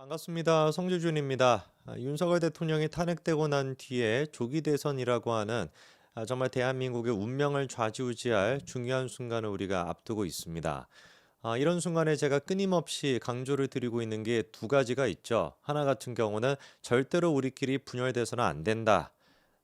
반갑습니다. 성주준입니다. 윤석열 대통령이 탄핵되고 난 뒤에 조기 대선이라고 하는 정말 대한민국의 운명을 좌지우지할 중요한 순간을 우리가 앞두고 있습니다. 이런 순간에 제가 끊임없이 강조를 드리고 있는 게 두 가지가 있죠. 하나 같은 경우는 절대로 우리끼리 분열돼서는 안 된다.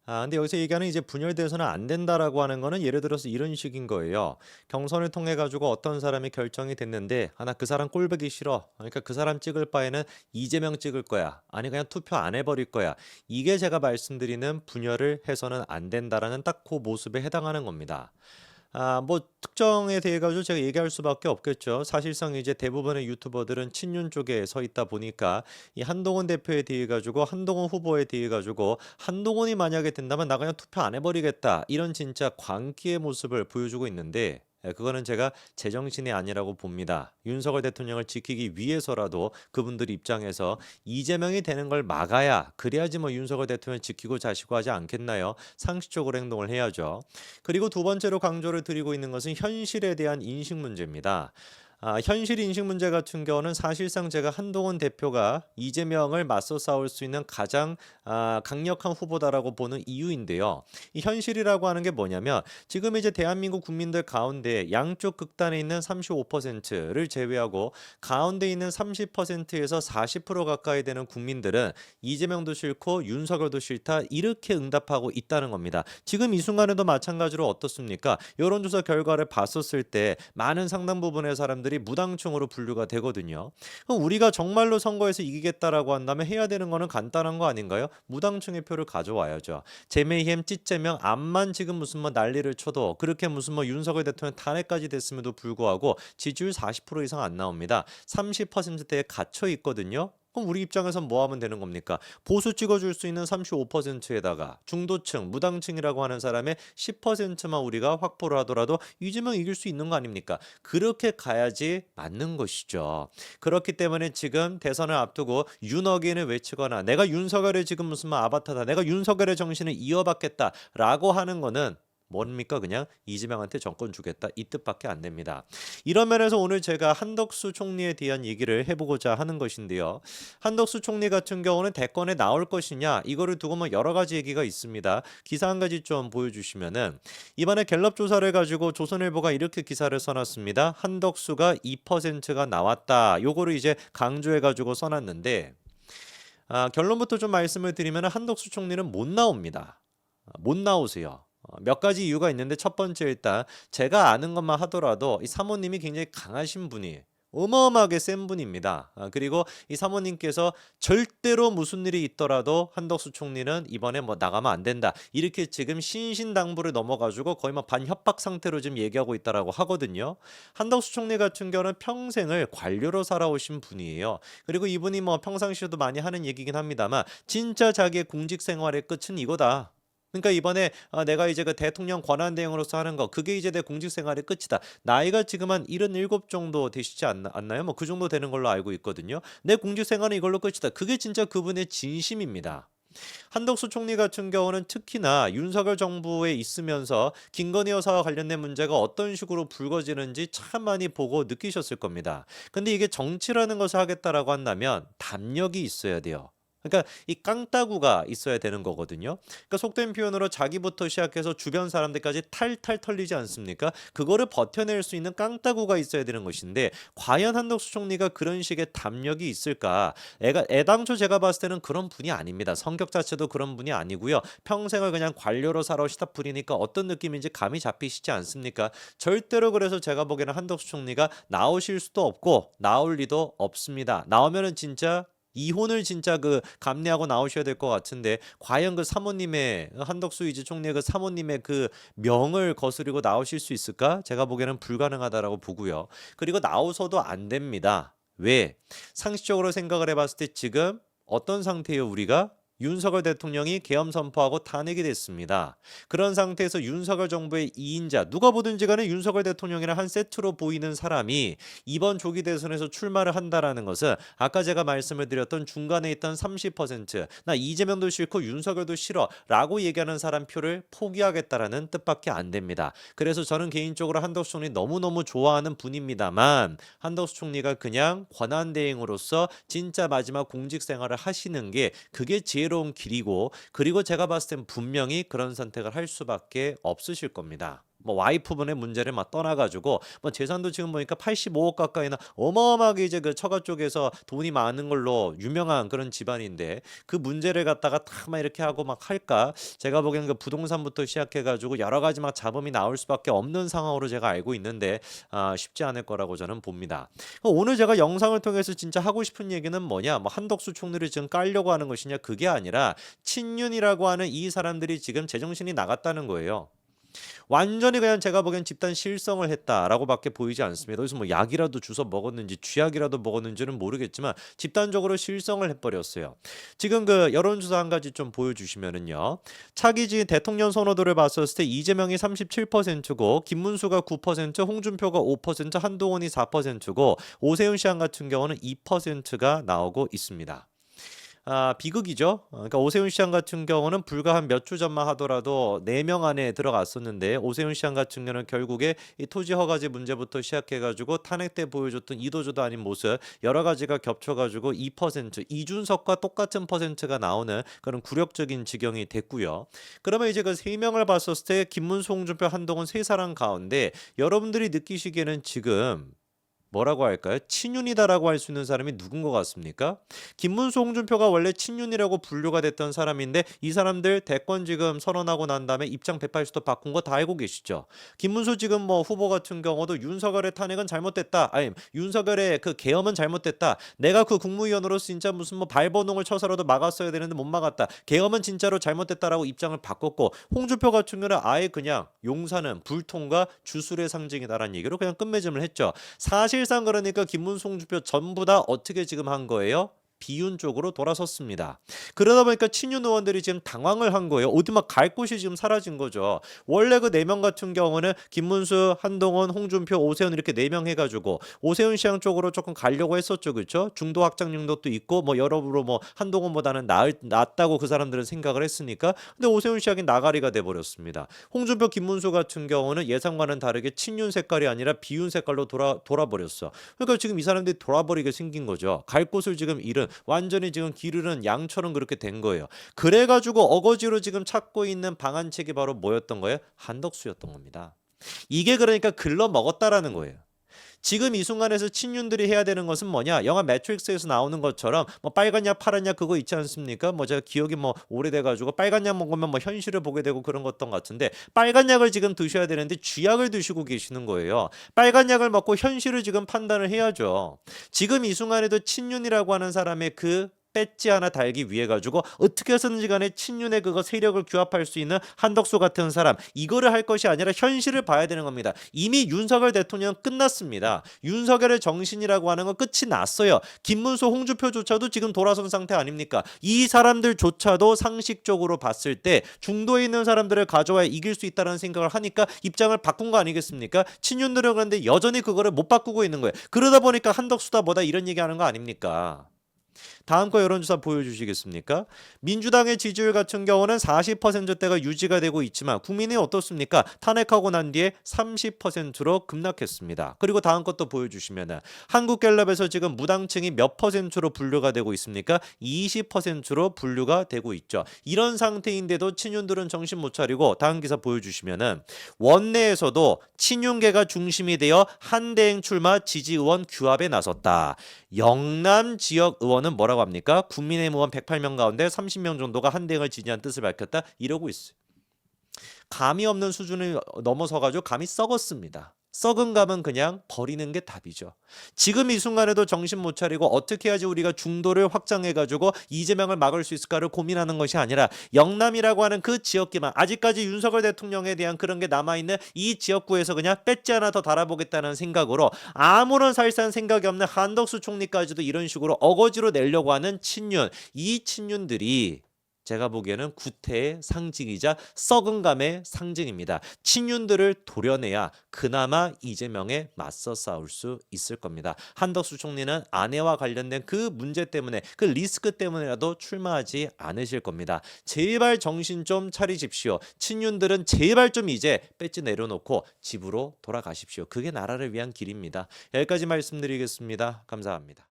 근데 여기서 얘기하는 이제 분열돼서는 안 된다라고 하는 거는 예를 들어서 이런 식인 거예요. 경선을 통해 가지고 어떤 사람이 결정이 됐는데 나 그 사람 꼴보기 싫어. 그러니까 그 사람 찍을 바에는 이재명 찍을 거야. 아니 그냥 투표 안 해버릴 거야. 이게 제가 말씀드리는 분열을 해서는 안 된다라는 딱 그 모습에 해당하는 겁니다. 뭐 특정에 대해 가지고 제가 얘기할 수밖에 없겠죠. 사실상 이제 대부분의 유튜버들은 친윤 쪽에 서 있다 보니까 이 한동훈 대표에 대해 가지고 한동훈 후보에 대해 가지고 한동훈이 만약에 된다면 나 그냥 투표 안 해버리겠다. 이런 진짜 광기의 모습을 보여주고 있는데 그거는 제가 제정신이 아니라고 봅니다. 윤석열 대통령을 지키기 위해서라도 그분들 입장에서 이재명이 되는 걸 막아야 그래야지 뭐 윤석열 대통령을 지키고 자시고 하지 않겠나요? 상식적으로 행동을 해야죠. 그리고 두 번째로 강조를 드리고 있는 것은 현실에 대한 인식 문제입니다. 현실 인식 문제 같은 경우는 사실상 제가 한동훈 대표가 이재명을 맞서 싸울 수 있는 가장 강력한 후보다라고 보는 이유인데요. 이 현실이라고 하는 게 뭐냐면 지금 이제 대한민국 국민들 가운데 양쪽 극단에 있는 35%를 제외하고 가운데 있는 30%에서 40% 가까이 되는 국민들은 이재명도 싫고 윤석열도 싫다 이렇게 응답하고 있다는 겁니다. 지금 이 순간에도 마찬가지로 어떻습니까? 여론조사 결과를 봤었을 때 많은 상당 부분의 사람들이 무당층으로 분류가 되거든요. 그럼 우리가 정말로 선거에서 이기겠다라고 한다면 해야 되는 거는 간단한 거 아닌가요? 무당층의 표를 가져와야죠. 제메이햄 찌째명 암만 지금 무슨 뭐 난리를 쳐도 그렇게 무슨 뭐 윤석열 대통령 탄핵까지 됐음에도 불구하고 지지율 40% 이상 안 나옵니다. 30%대에 갇혀 있거든요. 그럼 우리 입장에선 뭐 하면 되는 겁니까? 보수 찍어줄 수 있는 35%에다가 중도층, 무당층이라고 하는 사람의 10%만 우리가 확보를 하더라도 이재명 이길 수 있는 거 아닙니까? 그렇게 가야지 맞는 것이죠. 그렇기 때문에 지금 대선을 앞두고 윤어게인을 외치거나 내가 윤석열의 지금 무슨 뭐 아바타다, 내가 윤석열의 정신을 이어받겠다라고 하는 거는 뭡니까? 그냥 이재명한테 정권 주겠다 이 뜻밖에 안 됩니다. 이런 면에서 오늘 제가 한덕수 총리에 대한 얘기를 해보고자 하는 것인데요. 한덕수 총리 같은 경우는 대권에 나올 것이냐 이거를 두고 뭐 여러 가지 얘기가 있습니다. 기사 한 가지 좀 보여주시면은 이번에 갤럽 조사를 가지고 조선일보가 이렇게 기사를 써놨습니다. 한덕수가 2%가 나왔다. 요거를 이제 강조해 가지고 써놨는데 결론부터 좀 말씀을 드리면 한덕수 총리는 못 나옵니다. 못 나오세요. 몇 가지 이유가 있는데 첫 번째 일단 제가 아는 것만 하더라도 이 사모님이 굉장히 강하신 분이 어마어마하게 센 분입니다. 그리고 이 사모님께서 절대로 무슨 일이 있더라도 한덕수 총리는 이번에 뭐 나가면 안 된다. 이렇게 지금 신신당부를 넘어가지고 거의 뭐 반협박 상태로 지금 얘기하고 있다라고 하거든요. 한덕수 총리 같은 경우는 평생을 관료로 살아오신 분이에요. 그리고 이분이 뭐 평상시에도 많이 하는 얘기긴 합니다만 진짜 자기의 공직 생활의 끝은 이거다. 그러니까 이번에 내가 이제 그 대통령 권한대행으로서 하는 거 그게 이제 내 공직 생활의 끝이다. 나이가 지금 한 77 정도 되시지 않나요? 뭐 그 정도 되는 걸로 알고 있거든요. 내 공직 생활은 이걸로 끝이다. 그게 진짜 그분의 진심입니다. 한덕수 총리 같은 경우는 특히나 윤석열 정부에 있으면서 김건희 여사와 관련된 문제가 어떤 식으로 불거지는지 참 많이 보고 느끼셨을 겁니다. 근데 이게 정치라는 것을 하겠다라고 한다면 담력이 있어야 돼요. 그러니까 이 깡따구가 있어야 되는 거거든요. 그러니까 속된 표현으로 자기부터 시작해서 주변 사람들까지 탈탈 털리지 않습니까? 그거를 버텨낼 수 있는 깡따구가 있어야 되는 것인데 과연 한덕수 총리가 그런 식의 담력이 있을까? 애당초 제가 봤을 때는 그런 분이 아닙니다. 성격 자체도 그런 분이 아니고요. 평생을 그냥 관료로 살아오시다 분이니까 어떤 느낌인지 감이 잡히시지 않습니까? 절대로 그래서 제가 보기에는 한덕수 총리가 나오실 수도 없고 나올 리도 없습니다. 나오면은 진짜 이혼을 진짜 그 감내하고 나오셔야 될 것 같은데 과연 그 사모님의 한덕수 이제 총리의 그 사모님의 그 명을 거스르고 나오실 수 있을까? 제가 보기에는 불가능하다라고 보고요. 그리고 나오셔도 안 됩니다. 왜? 상식적으로 생각을 해봤을 때 지금 어떤 상태예요, 우리가? 윤석열 대통령이 계엄 선포하고 탄핵이 됐습니다. 그런 상태에서 윤석열 정부의 2인자, 누가 보든지 간에 윤석열 대통령이랑 한 세트로 보이는 사람이 이번 조기 대선에서 출마를 한다라는 것은 아까 제가 말씀을 드렸던 중간에 있던 30%, 나 이재명도 싫고 윤석열도 싫어 라고 얘기하는 사람 표를 포기하겠다라는 뜻밖에 안 됩니다. 그래서 저는 개인적으로 한덕수 총리 너무너무 좋아하는 분입니다만 한덕수 총리가 그냥 권한대행으로서 진짜 마지막 공직 생활을 하시는 게 그게 지혜로운 길이고, 그리고 제가 봤을 땐 분명히 그런 선택을 할 수밖에 없으실 겁니다. 뭐 와이프분의 문제를 막 떠나가지고 뭐 재산도 지금 보니까 85억 가까이나 어마어마하게 이제 그 처가 쪽에서 돈이 많은 걸로 유명한 그런 집안인데, 그 문제를 갖다가 다 막 이렇게 하고 막 할까? 제가 보기엔 그 부동산부터 시작해가지고 여러 가지 막 잡음이 나올 수밖에 없는 상황으로 제가 알고 있는데 쉽지 않을 거라고 저는 봅니다. 오늘 제가 영상을 통해서 진짜 하고 싶은 얘기는 뭐냐? 뭐 한덕수 총리를 지금 깔려고 하는 것이냐? 그게 아니라 친윤이라고 하는 이 사람들이 지금 제정신이 나갔다는 거예요. 완전히 그냥 제가 보기엔 집단 실성을 했다라고밖에 보이지 않습니다. 여기서 뭐 약이라도 주워 먹었는지 쥐약이라도 먹었는지는 모르겠지만 집단적으로 실성을 해버렸어요. 지금 그 여론조사 한 가지 좀 보여주시면은요. 차기 지 대통령 선호도를 봤었을 때 이재명이 37%고 김문수가 9%, 홍준표가 5%, 한동훈이 4%고 오세훈 시장 같은 경우는 2%가 나오고 있습니다. 비극이죠. 그러니까 오세훈 시장 같은 경우는 불과 한 몇 주 전만 하더라도 4명 안에 들어갔었는데, 오세훈 시장 같은 경우는 결국에 이 토지 허가제 문제부터 시작해가지고 탄핵 때 보여줬던 이도저도 아닌 모습 여러 가지가 겹쳐가지고 2%, 이준석과 똑같은 퍼센트가 나오는 그런 굴욕적인 지경이 됐고요. 그러면 이제 그 3명을 봤었을 때 김문수, 홍준표, 한동훈 3사람 가운데 여러분들이 느끼시기에는 지금 뭐라고 할까요? 친윤이다라고 할 수 있는 사람이 누군 것 같습니까? 김문수, 홍준표가 원래 친윤이라고 분류가 됐던 사람인데 이 사람들 대권 지금 선언하고 난 다음에 입장 180도 바꾼 거 다 알고 계시죠? 김문수 지금 뭐 후보 같은 경우도 윤석열의 탄핵은 잘못됐다. 아니 윤석열의 그 계엄은 잘못됐다. 내가 그 국무위원으로서 진짜 무슨 뭐 발버둥을 쳐서라도 막았어야 되는데 못 막았다. 계엄은 진짜로 잘못됐다라고 입장을 바꿨고, 홍준표 같은 경우는 아예 그냥 용사는 불통과 주술의 상징이다라는 얘기로 그냥 끝맺음을 했죠. 사실상 그러니까 김문수, 홍준표 전부 다 어떻게 지금 한 거예요? 비윤 쪽으로 돌아섰습니다. 그러다 보니까 친윤 의원들이 지금 당황을 한 거예요. 어디 막 갈 곳이 지금 사라진 거죠. 원래 그 4명 같은 경우는 김문수, 한동훈, 홍준표, 오세훈 이렇게 4명 해가지고 오세훈 시장 쪽으로 조금 가려고 했었죠. 그렇죠? 중도 확장 능력도 있고 뭐 여러모로 뭐 한동훈보다는 낫다고 그 사람들은 생각을 했으니까. 근데 오세훈 시장이 나가리가 돼버렸습니다. 홍준표, 김문수 같은 경우는 예상과는 다르게 친윤 색깔이 아니라 비윤 색깔로 돌아버렸어. 그러니까 지금 이 사람들이 돌아버리게 생긴 거죠. 갈 곳을 지금 잃은, 완전히 지금 길 잃은 양처럼 그렇게 된 거예요. 그래가지고 어거지로 지금 찾고 있는 방안책이 바로 뭐였던 거예요? 한덕수였던 겁니다. 이게 그러니까 글러 먹었다라는 거예요. 지금 이 순간에서 친윤들이 해야 되는 것은 뭐냐? 영화 매트릭스에서 나오는 것처럼 뭐 빨간 약 파란 약 그거 있지 않습니까? 뭐 제가 기억이 뭐 오래돼가지고 빨간 약 먹으면 뭐 현실을 보게 되고 그런 것던 같은데, 빨간 약을 지금 드셔야 되는데 쥐약을 드시고 계시는 거예요. 빨간 약을 먹고 현실을 지금 판단을 해야죠. 지금 이 순간에도 친윤이라고 하는 사람의 그 배지 하나 달기 위해 가지고 어떻게 해서든지 간에 친윤의 그거 세력을 규합할 수 있는 한덕수 같은 사람, 이거를 할 것이 아니라 현실을 봐야 되는 겁니다. 이미 윤석열 대통령 끝났습니다. 윤석열의 정신이라고 하는 건 끝이 났어요. 김문수, 홍준표조차도 지금 돌아선 상태 아닙니까? 이 사람들조차도 상식적으로 봤을 때 중도에 있는 사람들을 가져와야 이길 수 있다는 생각을 하니까 입장을 바꾼 거 아니겠습니까? 친윤들은 그런데 여전히 그거를 못 바꾸고 있는 거예요. 그러다 보니까 한덕수다 뭐다 이런 얘기하는 거 아닙니까? 다음 거 여론조사 보여주시겠습니까? 민주당의 지지율 같은 경우는 40%대가 유지가 되고 있지만 국민이 어떻습니까? 탄핵하고 난 뒤에 30%로 급락했습니다. 그리고 다음 것도 보여주시면 한국갤럽에서 지금 무당층이 몇 %로 분류가 되고 있습니까? 20%로 분류가 되고 있죠. 이런 상태인데도 친윤들은 정신 못 차리고 다음 기사 보여주시면 원내에서도 친윤계가 중심이 되어 한대행 출마 지지 의원 규합에 나섰다. 영남 지역 의원은 뭐라고 합니까? 국민의힘 의원 108명 가운데 30명 정도가 한대행을 지지한 뜻을 밝혔다. 이러고 있어요. 감이 없는 수준을 넘어서가지고 감이 썩었습니다. 썩은 감은 그냥 버리는 게 답이죠. 지금 이 순간에도 정신 못 차리고 어떻게 해야지 우리가 중도를 확장해가지고 이재명을 막을 수 있을까를 고민하는 것이 아니라 영남이라고 하는 그 지역기만, 아직까지 윤석열 대통령에 대한 그런 게 남아있는 이 지역구에서 그냥 배지 하나 더 달아보겠다는 생각으로 아무런 사실상 생각이 없는 한덕수 총리까지도 이런 식으로 어거지로 내려고 하는 친윤, 이 친윤들이 제가 보기에는 구태의 상징이자 썩은 감의 상징입니다. 친윤들을 도려내야 그나마 이재명에 맞서 싸울 수 있을 겁니다. 한덕수 총리는 아내와 관련된 그 문제 때문에 그 리스크 때문에라도 출마하지 않으실 겁니다. 제발 정신 좀 차리십시오. 친윤들은 제발 좀 이제 배지 내려놓고 집으로 돌아가십시오. 그게 나라를 위한 길입니다. 여기까지 말씀드리겠습니다. 감사합니다.